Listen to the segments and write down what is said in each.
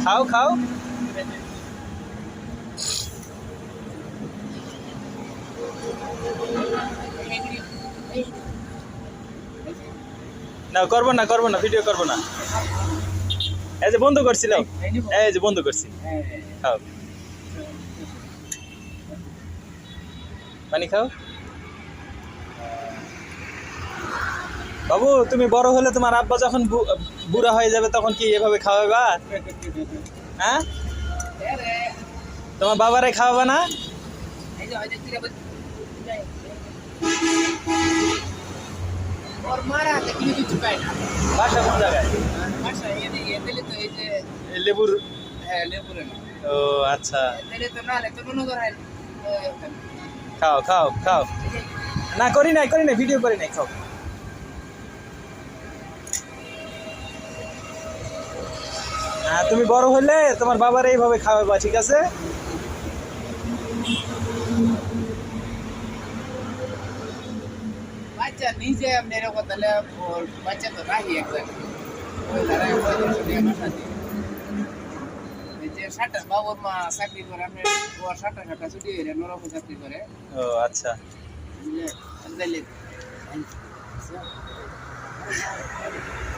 খাও খাও। না করবো না, করবো না, ভিডিও করবো না। এই যে বন্ধ করছিল, এই যে বন্ধ করছি। খাও, পানি খাও। বাবু তুমি বড় হলে তোমার আব্বা যখন বুড়া হয়ে যাবে তখন কি এভাবে খাওয়াবা? হ্যাঁ, তোমার বাবারে খাওয়াবা না? বাসা কোন জায়গায়? লেবুর। ও আচ্ছা, খাও খাও খাও। না করি নাই, করি নাই, ভিডিও করি নাই, খাও। তুমি বড় হলে তোমার বাবার এইভাবে খাওয়াবা, ঠিক আছে? বাচ্চা নিজে আপনি এরকম তাহলে বাচ্চা তো রাখি একজন বাবুর মা চাকরি করে আপনি সাটা ছুটি হয়ে নরম চাকরি করে। ও আচ্ছা,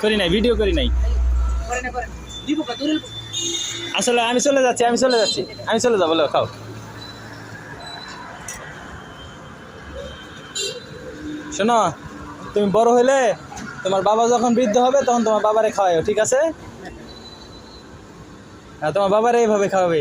করি নাই, ভিডিও করি নাই। আসলে আমি চলে যাচ্ছি, আমি চলে যাচ্ছি, আমি চলে যাবো। খাও। শোনো, তুমি বড় হইলে তোমার বাবা যখন বৃদ্ধ হবে তখন তোমার বাবারে খাওয়াও, ঠিক আছে? হ্যাঁ, তোমার বাবারে এইভাবে খাওয়াবে।